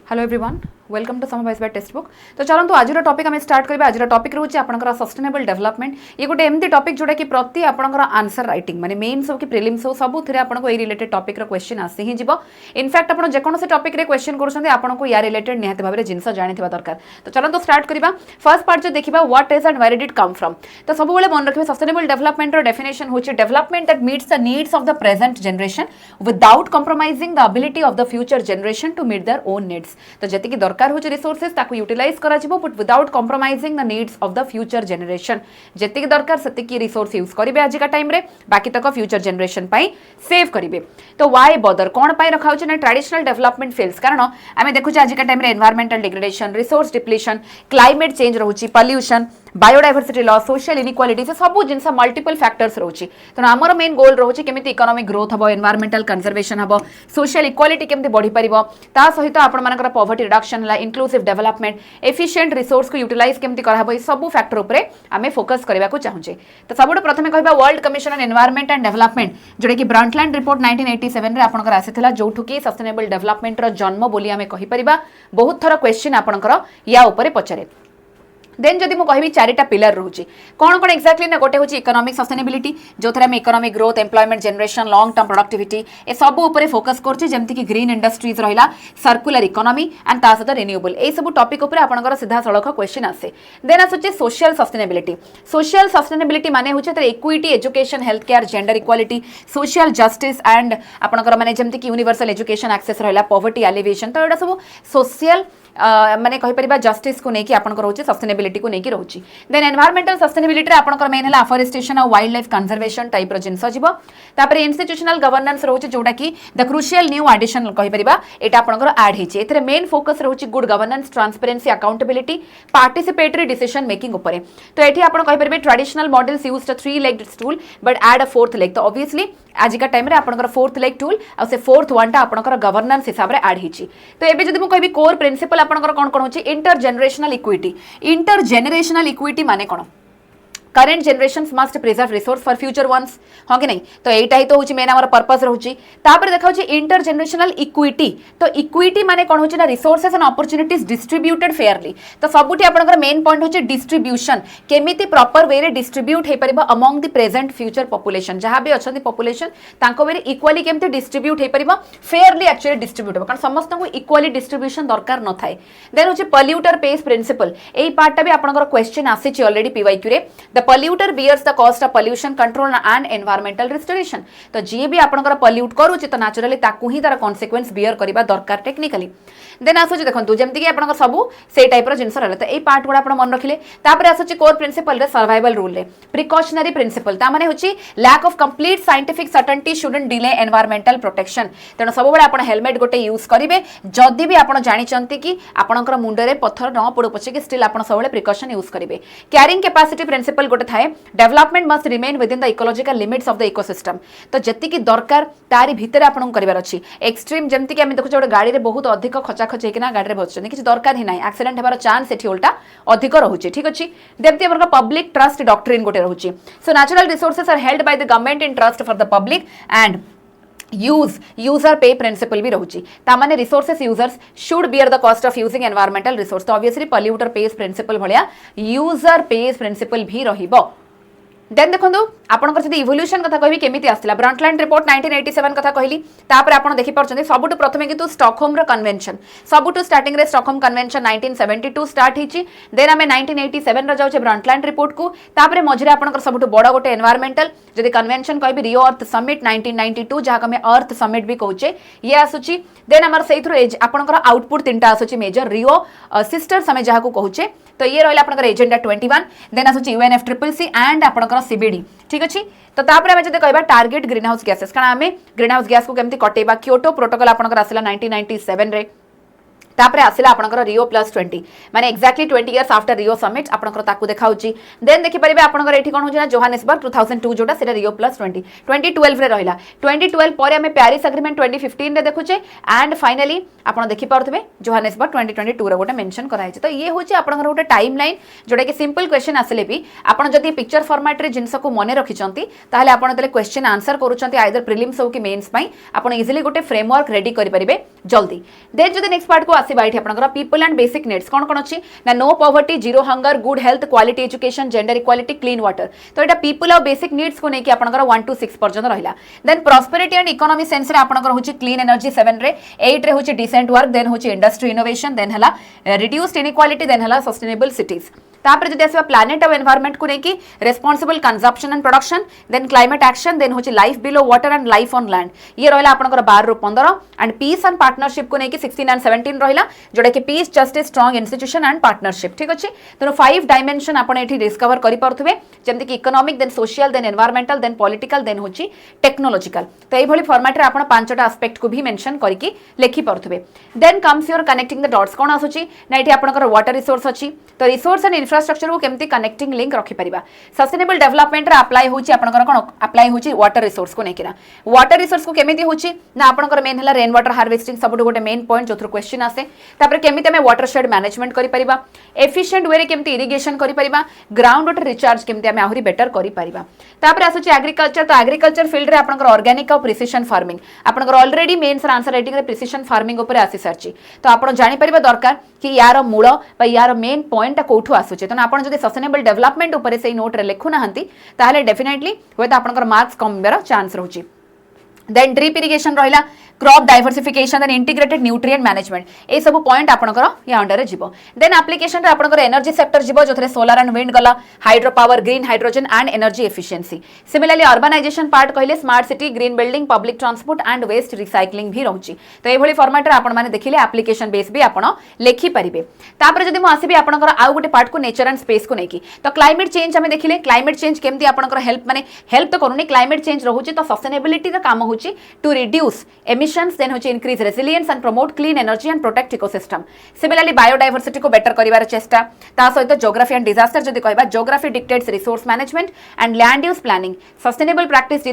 Hello everyone welcome to Samwise by text book. तो चलते आज टॉपिक आम स्टार्ट करबा। आज टॉपिक रोचे आपनकर सस्टेनेबल डेवलपमेंट। ये गोटे एमती टॉपिक जोटा कि प्रति आपनकर आंसर राइटिंग माने मेन्स हो कि प्रिलिम्स हो सब थिरे आपनको ए रिलेटेड टॉपिक रो क्वेश्चन आसी ही जीवो। इनफैक्ट आपन जे कोनोसे टॉपिक रे क्वेश्चन करूछन्ते आपनको या रिलेटेड निहाते भाबरे जिंस जानिथिबा दरकार। तो चलते स्टार्ट करबा। फर्स्ट पार्ट जो देखिबा what is and where did it come from. तो सब बेले मन रखिबा सस्टेनेबल डेवलपमेंट रो डेफिनेशन होची development that meets the needs of the present generation without compromising the ability of the future generation to meet their own needs. तो जति की दरकार होची रिसोर्सेस ताकू यूटिलाइज करा जिवो but without compromising the needs of the future generation. जति दरकार सति की रिसोर्स यूज करिवे आज का टाइम रे बाकी तक फ्यूचर जनरेशन पाई सेव करिवे। तो व्हाई बदर कोन पाई रखा होची ना ट्रेडिशनल डेवलपमेंट फेल्स कारण आमे देखु आज का टाइम रे environmental degradation resource depletion climate change रहउची pollution biodiversity loss social inequality से सब जिनस मल्टीपल फैक्टर्स रहउची। तो आमर मेन गोल रहउची केमिति इकोनॉमिक ग्रोथ हबो एनवायरमेंटल कंजर्वेशन हबो सोशल इक्वालिटी केमिति बढ़ी परिबो ता सहित आपण मानकर पॉवर्टी रिडक्शन ला इंक्लूसिव डेवलपमेंट एफिशिएंट रिसोर्स को यूटिलाइज केमिति करहबो ई सब फैक्टर ऊपर आमे फोकस करबा को चाहूचे। तो सबुठ प्रथमे कहबा world commission on environment and development जोडे कि ब्रंटलैंड रिपोर्ट 1987 रे आपनकर आसीथिला जोठु कि सस्टेनेबल डेवलपमेंट रो जन्म बोली आमे कहि परिबा। बहुत थरा क्वेश्चन आपनकर या ऊपर पचरे। देन जदि मु कहबी चारिटा पिलर रहउची कोन कोन एक्जेक्टली ना गोटे होची इकोनॉमिक सस्टेनेबिलिटी जो थरे में economic growth employment generation long term productivity ए सब ऊपर फोकस करची जेमति कि ग्रीन इंडस्ट्रीज रहिला सर्कुलर इकोनॉमी एंड ता सहित रिन्यूएबल ए सब टॉपिक ऊपर आपनकर सीधा सड़क क्वेश्चन आसे। देन आसुची सोशल सस्टेनेबिलिटी। सोशल सस्टेनेबिलिटी माने होची तर equity education health care gender equality social justice and आपनकर माने जेमति कि यूनिवर्सल एजुकेशन एक्सेस रहिला पॉवर्टी एलिवेशन। तो एडा सब सोशल माने कहि परिबा जस्टिस को नेकी आपनकर होची सस्टेनेबिलिटी को नेकी रहउची। देन एनवायरमेंटल सस्टेनेबिलिटी रे आपनकर मेन हला अफॉरेस्टेशन और वाइल्ड लाइफ कंजर्वेशन टाइप रो जिंस जिवो। तापर इंस्टीट्यूशनल गवर्नेंस रहउची जोटा कि द क्रुशियल न्यू एडिशन कहि परिबा एटा आपनकर ऐड हिची। एथरे मेन फोकस रहउची good governance transparency accountability participatory decision making ऊपर। तो एठी आपण कहि परिबे traditional models used a 3-legged stool but add a 4th leg। तो ऑब्वियसली आज का टाइम रे आपनकर 4th leg टूल आ से 4th वन टा आपनकर गवर्नेंस हिसाब रे ऐड हिची। तो एबे जदि मु कहबी कोर प्रिंसिपल आपनकर कोन कोन होची intergenerational equity. Intergenerational equity माने कोन current generations must preserve resource for future ones हाँ कि नहीं। तो एटा ही तो होची मेन हमर पर्पस रहउची। तापर देखा होची इंटर जनरेशनल इक्विटी। तो इक्विटी माने कोन होची ना resources and opportunities distributed fairly. तो सबुठी आपनकर मेन पॉइंट होची डिस्ट्रीब्यूशन केमिति प्रॉपर वे रे डिस्ट्रीब्यूट हे परिबा among the present future population जहां भी अछंती पॉपुलेशन तांको वे रे इक्वली केमिति डिस्ट्रीब्यूट हे परिबा फेयरली एक्चुअली डिस्ट्रीब्यूट कारण समस्त को इक्वली डिस्ट्रीब्यूशन दरकार न थाए। देन होची पॉल्यूटर पेस प्रिंसिपल एई पार्ट टा भी आपनकर क्वेश्चन आसीची ऑलरेडी पीवाईक्यू रे। The polluter bears the cost of pollution control and environmental restoration। तो जी भी आपनकर पॉल्यूट करूची तो नेचुरली ताकू ही तार कॉन्सिक्वेंस बियर करिबा दरकार टेक्निकली। देन आसुची देखंतु जेमति कि आपनकर सबु से टाइप रो जिंस रहले। तो ए पार्ट गुडा आपण मन रखिले। तापर आसुची कोर प्रिंसिपल रे सर्वाइवल रूल रे प्रिकॉशनरी प्रिंसिपल ता माने होची lack of complete scientific certainty shouldn't delay environmental protection. तेनो सब बेले आपण हेलमेट गोटे यूज करिवे जदी भी आपण जानि चंती कि आपनकर मुंडरे पत्थर न पडु पछे कि स्टिल आपण सब बेले प्रिकॉशन यूज करिवे। कैरिंग कैपेसिटी प्रिंसिपल गोटे थाए development must remain within the ecological limits of the ecosystem. तो जति की दरकार तारी भीतर आपन करिवार अछि एक्सट्रीम जेमति कि हम देखु गोटे गाड़ी रे बहुत अधिक खचा खच हेकिना गाड़ी रे बसछन किछ दरकार ही नाही एक्सीडेंट हेबार चांस एठी उल्टा अधिक रहउछि। ठीक अछि जेमति हमर पब्लिक ट्रस्ट डॉक्ट्रिन गोटे रहउछि। So natural resources are held by the government in trust for the public and user pay principle भी रहउछि। ता माने resources users should bear the cost of using environmental resource. तो ऑब्वियसली पॉल्यूटर पेस प्रिंसिपल भलिया user pays principle भी रहिबो। Then देखंतु आपनकर जदि इवोल्यूशन कथा कहबी केमिति आस्तिला ब्रंटलैंड रिपोर्ट 1987 कथा कहली। तापर आपन देखि परछन सबुटु प्रथमे किंतु स्टॉकहोम रो कन्वेंशन सबुटु स्टार्टिंग रे स्टॉकहोम कन्वेंशन 1972 स्टार्ट हिची। देन हमें 1987 रे जाउछे ब्रंटलैंड रिपोर्ट को। तापर मझरे आपनकर सबुटु बडा गोटे एनवायरमेंटल जदि कन्वेंशन कहबी रियो अर्थ समिट 1992 जहा हमें अर्थ समिट भी कहउछे ये आसुची। देन हमर सेइथरो आपनकर आउटपुट तीनटा आसुची मेजर रियो सिस्टर्स हमें जहा को कहउछे। तो ये रहला आपनकर एजेंडा 21। देन आसुची यूएनएफसीसीसी एंड आपनकर सीबीडी। ठीक अछि। तो तापर हम जदि कहबा टारगेट ग्रीन हाउस गैसेस कारण हमें ग्रीन हाउस गैस को केमति कटेबा क्योटो प्रोटोकॉल आपनकर आसिला 1997 रे। तापर आसिला आपनकर रियो +20 माने exactly 20 years after Rio summit आपनकर ताकू देखाउची। देन देखि परिबे आपनकर एठी कोन होची ना जोहानेसबर्ग 2002 जोटा सेटा रियो +20 2012 रे रहिला। 2012 परे हमें पेरिस एग्रीमेंट 2015 रे देखुचे एंड फाइनली आपण देखि पारथबे जोहानेसबर्ग 2022 रे गोटे मेंशन कराइ छै। तो ये होची आपनकर गोटे टाइमलाइन जोटा कि सिंपल क्वेश्चन आसिले भी आपण जदि पिक्चर फॉर्मेट रे जिंस को मने रखिचंती ताहले आपण तले क्वेश्चन आंसर करूचंती आइदर प्रिलिम्स हो कि मेंस पई आपण इजीली गोटे फ्रेमवर्क रेडी करि परिबे जल्दी देन जो नेक्स्ट पार्ट को आसवा ये आपंकर पीपल एंड बेसिक नीड्स कौन कौन अच्छी ना no poverty zero hunger good health quality education gender equality clean water तो यहाँ पीपल और बेसिक नीड्स को लेकिन आपंकर 1 to 6 पर्यटन रहा then prosperity and economy sense रे आपंकर होची क्लीन एनर्जी 7 रे 8 रे होची डिसेंट वर्क देन होची इंडस्ट्री इनोवेशन देन हला रिड्यूस्ड इनइक्वालिटी देन हला सस्टेनेबल सिटीज तापर जदि आसवा प्लानेट और एनवायरनमेंट को लेकिन responsible consumption and production then climate action then होची life below water and life on land ये रहा आपंकर 12 ରୁ 15 एंड पीस एंड पार्टनरशिप को लेकिन 16 and 17 रहा जोटा कि peace justice strong institution and partnership ठीक अच्छे तेणु 5 डायमेंशन आपड़ ये डिस्कवर करेंगे जमीक economic then social then environmental then political then होची टेक्नोलॉजिकल तो ये फॉर्मेट रे आपण 5टा एस्पेक्ट को भी मेंशन करके लिखि पारुथबे then comes your connecting the dots कौन आसुची ना ये आपंकर वाटर रिसोर्स अच्छी तो रिसोर्स एंड इंफ्रास्ट्रक्चर को केमती कनेक्टिंग लिंक रखि परिबा सस्टेनेबल डेवलपमेंट रे अप्लाई होची आपनकर कोन अप्लाई होची वाटर रिसोर्स को नेकिना वाटर रिसोर्स को केमिति होची ना आपनकर मेन हला रेन वाटर हार्वेस्टिंग सबुठ गोटे मेन पॉइंट जो क्वेश्चन आसे तापर केमिति हमें वाटर शेड मैनेजमेंट करि परिबा एफिशिएंट वे रे केमिति इरिगेशन करि परिबा ग्राउंड वाटर रिचार्ज केमिति हमें आहुरी बेटर करि परिबा तापर आसुची एग्रीकल्चर तो एग्रीकल्चर फील्ड रे आपनकर ऑर्गेनिक और प्रिसिशन फार्मिंग आपनकर already main sir answer writing रे प्रिसिशन फार्मिंग ऊपर आसी सरची तो आपण जानि परिबा दरकार कि यार मूल बा यार मेन पॉइंट कोठु आसुची तो आपण जदि सस्टेनेबल डेवलपमेंट ऊपर से नोट रे लिखु नाहंती ताहले डेफिनेटली होय तो आपनकर मार्क्स कम बेर चांस रहउची देन ड्रिप इरिगेशन रहिला crop diversification then integrated nutrient management ए सब पॉइंट आपनकर या अंडर रे जीवो देन एप्लीकेशन रे आपनकर एनर्जी सेक्टर जीवो जोथरे सोलर एंड विंड गला hydro power green hydrogen and energy efficiency similarly urbanization part कहले smart city green building public transport and waste recycling भी रहउची तो ए भली फॉर्मेट रे आपण माने देखिले एप्लीकेशन बेस भी आपण लेखि परिबे तापर जदि मु आसीबी आपनकर आउ गोटे पार्ट को नेचर एंड स्पेस को नेकी तो क्लाइमेट चेंज हमें देखिले क्लाइमेट चेंज केमती आपनकर हेल्प माने हेल्प तो करूनी क्लाइमेट चेंज रहउची तो सस्टेनेबिलिटी रा काम होची टू रिड्यूस एमिशंस देन होची increase resilience and promote clean energy and protect ecosystem similarly biodiversity को better करिवार चेष्टा ता सहित geography and disaster जदि कहबा geography dictates resource management and land use planning sustainable practice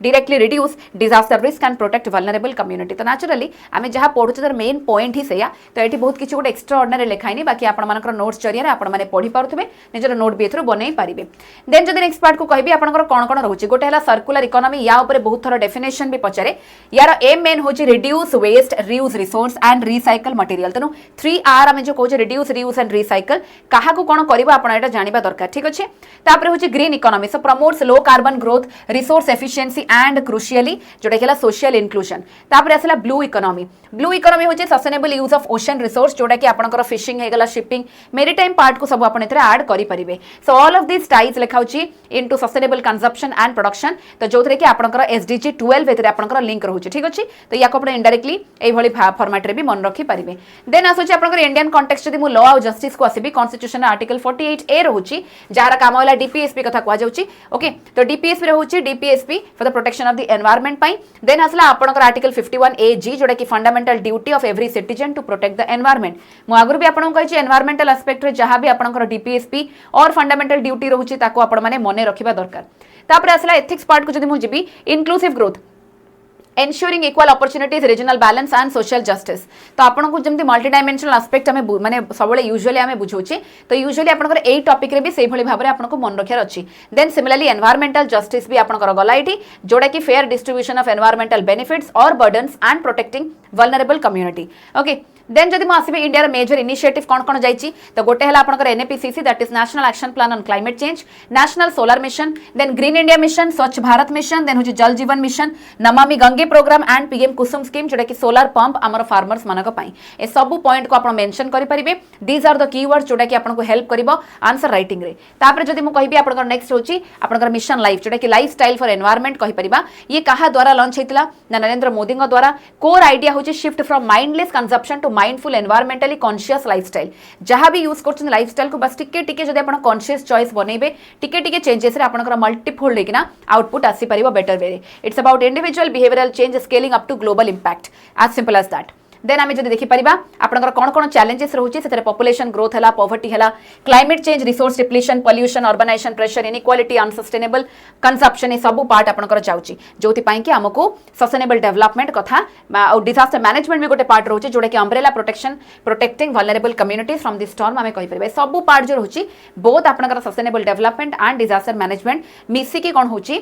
directly reduce disaster risk and protect vulnerable community तो naturally आमे जहा पढुछ तर मेन पॉइंट ही सेया तो एठी बहुत किछि गोटे एक्स्ट्रा ऑर्डिनरी लेखाइनी बाकी आपण मानकर नोट्स जरिया आपण माने पढी पारुथबे निजर नोट भी एथरो बनै पारिबे देन जदि नेक्स्ट पार्ट को कहबी आपनकर कोन कोन रहउची गोटे हला सर्कुलर इकोनॉमी या ऊपर बहुत थोर डेफिनेशन भी पचारे यार एम मेन होची reduce waste reuse resource and recycle material तनु 3R आमे जो कहू रिड्यूस रियूज एंड रिसाइकल काहा को कोन करबा आपण एटा जानिबा दरकार ठीक अछि तापर होची green economy so promotes low carbon growth resource efficiency and crucially जोटा कि सोशल इनक्लूजन तापर आसला ब्लू इकोनॉमी होची sustainable use of ocean resource जोटा कि आपनकर फिशिंग हेगला शिपिंग मेरीटाइम पार्ट को सब आपण एथरे ऐड करि परिबे so all of this ties लेखाउची into sustainable consumption and production तो जोथरे कि आपनकर एसडीजी 12 एथरे आपनकर लिंक रहउची ठीक अछि तो याको आपण इनडायरेक्टली एई भली फॉर्मेट रे भी मन रखि परिबे देन आसुची आपनकर इंडियन कॉन्टेक्स्ट जदि मु लॉ ऑफ जस्टिस को आसीबी कॉन्स्टिट्यूशन आर्टिकल 48 ए रहउची जार काम होला डीपीएसपी कथा को जाउची ओके तो डीपीएसपी रहउची DPSP for the protection of the environment पाई देन आसला आपनकर आर्टिकल 51 ए जी जोटा कि fundamental duty of every citizen to protect the environment मु आगुर भी आपन कहि एनवायरनमेंटल एस्पेक्ट रे जहां भी आपनकर डीपीएसपी और फंडामेंटल ड्यूटी रहउची ताको आपण माने मने रखिबा दरकार तापर आसला एथिक्स पार्ट को जदि मु जिबी inclusive growth ensuring equal opportunities regional balance and social justice तो आपन को जमती मल्टी डायमेंशनल एस्पेक्ट हमें माने सबले यूजुअली हमें बुझौची तो यूजुअली आपन एई टॉपिक रे भी सेही भली भाबरे आपन को मन रखियार अछि देन सिमिलरली एनवायरमेंटल जस्टिस भी आपन गला एठी जोडा कि fair distribution of environmental benefits और burdens and protecting vulnerable community okay then जदि मु आसीबे इंडिया मेजर इनिशिएटिव कोन कोन जाईची तो गोटे हला आपनकर NAPCC that is national action plan on climate change national solar mission then green India mission Swachh Bharat mission then होची Jal Jeevan mission Namami Gange programme and PM Kusum scheme जोटा कि सोलर पंप हमर फार्मर्स मानक पई ए सब पॉइंट को आपण मेंशन करि परिबे दीज आर द कीवर्ड्स जोटा कि आपण को हेल्प करिवो आंसर राइटिंग रे तापर जदि मु कहिबी आपनकर नेक्स्ट होची आपनकर मिशन लाइफ जोटा कि लाइफस्टाइल फॉर एनवायरनमेंट कहि परिबा ये कहा द्वारा लॉन्च हेतिला नरेंद्र मोदी द्वारा कोर आइडिया होची shift from mindless consumption to mindful environmentally conscious lifestyle जहां भी यूज करछन लाइफस्टाइल को बस टिके टिके जदि आपण कॉन्शियस चॉइस बनेबे टिके टिके चेंजेस रे आपनकर मल्टीफोल्ड लेकिना आउटपुट आसी परिबो बेटर वे रे it's about individual behavioural change scaling up to global impact as simple as that then आमे जदि देखि परिबा आपनकर कोन कोन चैलेंजेस रहउची सेतरे पॉपुलेशन ग्रोथ हला पॉवर्टी हला climate change resource depletion pollution urbanization pressure inequality unsustainable consumption ए सब पार्ट आपनकर जाउची जोति पई कि हमको सस्टेनेबल डेवलपमेंट कथा और डिजास्टर मैनेजमेंट भी गोटे पार्ट रहउची जोडा कि umbrella protection protecting vulnerable communities from this storm आमे कहि परिबा सब पार्ट जो रहउची बोथ आपनकर sustainable development and disaster management मिसी कि कोन होची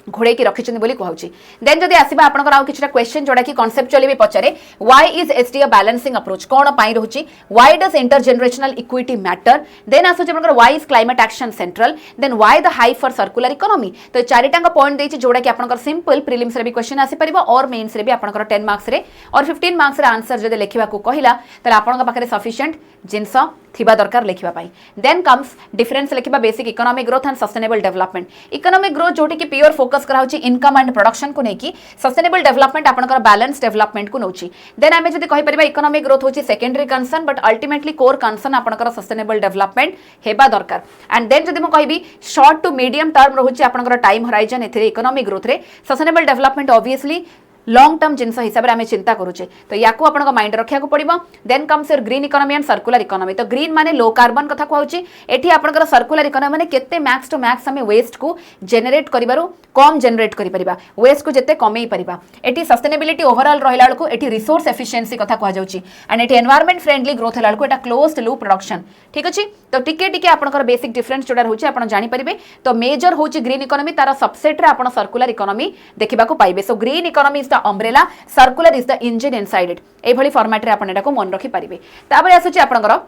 घोड़े रखिंट बोली कहूँ देन जब आसवा आपंकर आउ कि क्वेश्चन जोड़ा कि कनसेप्चुअली भी पचारे why is SD a balancing approach कौन पाई रोची why does intergenerational equity matter then आसुचे आपंकर why is climate action central then why the high for circular economy तो चारिटांग पॉइंट देछि जोड़ा कि आपंकर सिंपल प्रिलिम्स रे भी क्वेश्चन आसी परिबो और मेंस रे भी आपंकर 10 मार्क्स रे और 15 मार्क्स रे आंसर जदि लेखिबा को कहिला त आपंकर पाखरे सफिशिएंट जिंस थिबा दरकार लेखिबा पाई देन कम्स डिफरेंस लेखिबा basic economic growth and sustainable development economic growth जोटी कि प्योर फोकस कराउची इनकम एंड प्रोडक्शन को नेकी सस्टेनेबल डेवलपमेंट आपनकर बैलेंस डेवलपमेंट को नउची देन आमे जदि कहि परिबा इकोनॉमिक ग्रोथ होची secondary concern but ultimately core concern आपनकर सस्टेनेबल डेवलपमेंट हेबा दरकार एंड देन जदि म कहिबी शॉर्ट टू मीडियम टर्म रहउची आपनकर टाइम होराइजन एथिरे इकोनॉमिक ग्रोथ रे sustainable development obviously long term जिनस हिसाब से आम चिंता करुचे तो या आप माइंड रखा पड़ो then comes your green economy and circular economy तो ग्रीन माने लो कार्बन कथा कहूँ एठी आपनकर सर्कुलर इकोनॉमी माने केते मैक्स टू मैक्स आम वेस्ट को जेनेरेट करिबारु कम जेनेरेट करि परिबा वेस्ट को जेते कमई परिबा एठी सस्टेनेबिलिटी ओवरऑल रहिला को एठी रिसोर्स एफिशिएंसी कथा कह जाउची एंड एठी एनवायरनमेंट फ्रेंडली ग्रोथ हला को एटा क्लोज्ड लूप प्रोडक्शन ठीक अछि तो टिके टिके आपनकर बेसिक डिफरेंस जोडा होची आपन जानि परिबे तो मेजर होची ग्रीन इकोनॉमी तार सबसेट रे आपन सर्कुलर इकोनॉमी देखिबा को पाइबे so green economy is the umbrella circular is the engine inside it एभली फॉर्मेट रे आपन एटा को मन रखि परिबे ताबरे आसुची आपनकर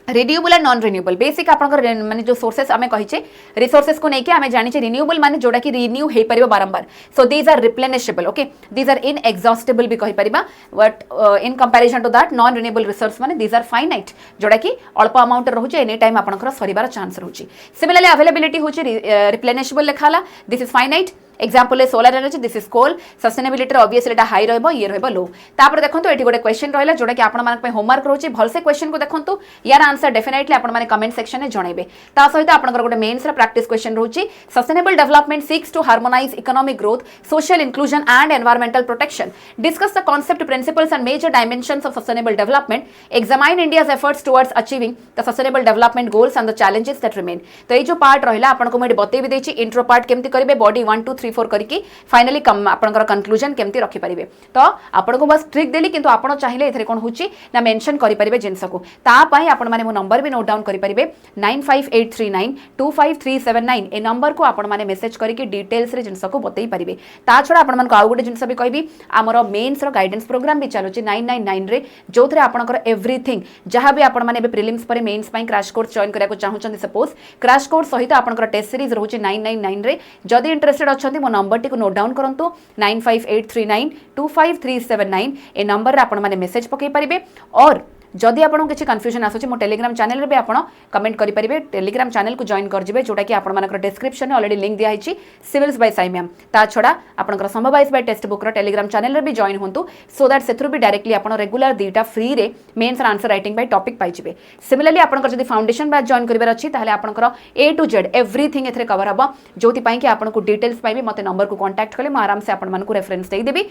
renewable and non renewable basic आपनकर माने जो सोर्सेस आमे कहिचे रिसोर्सेस को नेके आमे जानि छे रिन्यूएबल माने जोडा कि रिन्यू हे परिबो बारंबार so these are replenishable okay these are inexhaustible भी कहि परिबा but in comparison to that non renewable resource माने दीज आर फाइनाइट जोडा कि अल्प अमाउंट रहउचे एनी टाइम आपनकर सरीबार चांस रहउची सिमिलरली अवेलेबिलिटी होची रिप्लेनिशेबल लेखाला दिस इज फाइनाइट एग्जांपल है solar energy this is coal sustainability obviously एटा हाई रहबो ये रहबो लो तापर देखंतु एठी गोटे क्वेश्चन रहला जोडा कि आपण मानक पे होमवर्क रहउची भलसे क्वेश्चन को देखंतु यार आंसर डेफिनेटली आपण माने कमेंट सेक्शन में जणैबे ता सहित आपनकर गोटे मेंस रा प्रैक्टिस क्वेश्चन रहउची sustainable development seeks to harmonize economic growth social inclusion and environmental protection discuss the concept principles and major dimensions of sustainable development examine India's efforts towards achieving the sustainable development goals and the challenges that remain तो ये जो part रहला आपण को मैं बतेबी देछि intro part केमति करिवे body 1 2 3 4 करिकि finally आपनकर कंक्लूजन केमती रखि परिबे तो आपण को बस ट्रिक देली किंतु आपण चाहिले एथरे कोन होची ना मेंशन करि परिबे जिंस को ता पई आपण माने मो नंबर भी नोट डाउन करि परिबे 9583925379 ए नंबर को आपण माने मेसेज करिकि डिटेल्स रे जिंस को बतई परिबे ता छोडा आपण मन को आउ गुटे जिंस भी कहबी हमर मेंस रो गाइडेंस प्रोग्राम भी चालुची 999 रे जोथरे आपनकर एवरीथिंग जहां भी आपण माने प्रीलिम्स पर मेंस पई क्रैश कोर्स जॉइन करिया को चाहउछन सपोज क्रैश कोर्स सहित आपनकर टेस्ट सीरीज रहउची 999 रे जदी इंटरेस्टेड अछंती मो नंबर टी को नोट डाउन करंतु 9583925379 ए नंबर रे आपण माने मेसेज पकई परिबे और जदि आपन किसी कन्फ्यूजन आसुची मो टेलीग्राम चैनल रे भी आपण कमेंट करि परिबे टेलीग्राम चैनल को जॉइन कर जिवे जोटा कि आपण मानकर डिस्क्रिप्शन में ऑलरेडी लिंक दिया हिची सिविल्स बाय साई मैम ता छोड़ा आपनकर संभव 22 बाय टेक्स्ट बुक रो टेलीग्राम चैनल रे भी जॉइन होंतु सो दैट सेथुर भी डायरेक्टली आपण रेगुलर दीटा फ्री रे mains answer writing by topic पाइ जिवे सिमिलरली आपनकर जदि फाउंडेशन बैच जॉइन करिवार अछि ताहले आपनकर ए टू जेड एवरीथिंग एथरे कवर हबो जोति पाइ कि आपन को डिटेल्स पाइबे मते नंबर को कांटेक्ट कले म आराम से आपण मान को रेफरेंस देई देबी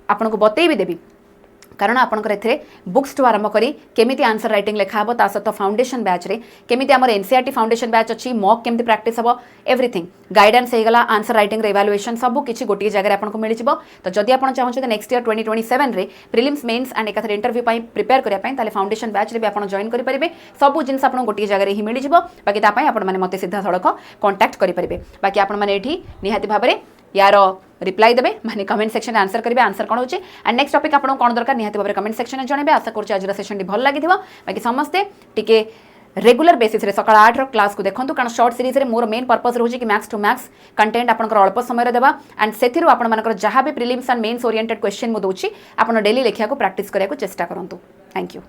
आपन को बतई भी देबी कारण आपनकर एथरे बुक्स टू आरंभ करी केमिति आंसर राइटिंग लेखा हबो ता सहित फाउंडेशन बैच रे केमिति हमर एनसीईआरटी फाउंडेशन बैच अछि मॉक केमिति प्रैक्टिस हबो एवरीथिंग गाइडेंस हे गला आंसर राइटिंग रे इवैल्यूएशन सब किछि गोटी जगह रे आपन को मिलि जिवो तो जदि आपन चाहौ छ नेक्स्ट ईयर 2027 रे प्रीलिम्स मेंस एंड एकाथरे इंटरव्यू पई प्रिपेयर करिया पई ताले फाउंडेशन बैच रे भी आपन जॉइन करि परिबे सब जिंस आपन गोटी जगह रे ही मिलि जिवो बाकी ता पई आपन माने मते सीधा सड़क कांटेक्ट करि परिबे बाकी आपन माने एठी निहाती भाबरे यार रिप्लाई देबे माने कमेंट सेक्शन आंसर करिवे आंसर कोन होचे एंड नेक्स्ट टॉपिक आपन कोन दरकार निहाती भाबरे कमेंट सेक्शन में जणेबे आशा करछि आज सेशन डी भल लागिथिबो बाकी समस्ते टिके रेगुलर बेसिस रे सकाळ 8 रो क्लास को देखंतु कारण शॉर्ट सीरीज रे मोर मेन पर्पस रहउची कि मैक्स टू मैक्स कंटेंट आपनकर अल्प समय रे देबा एंड सेथिरु आपन मानकर जहां भी prelims and mains oriented question मो दोची आपन डेली लेखिया को प्रैक्टिस करिया को चेष्टा करंतु थैंक यू।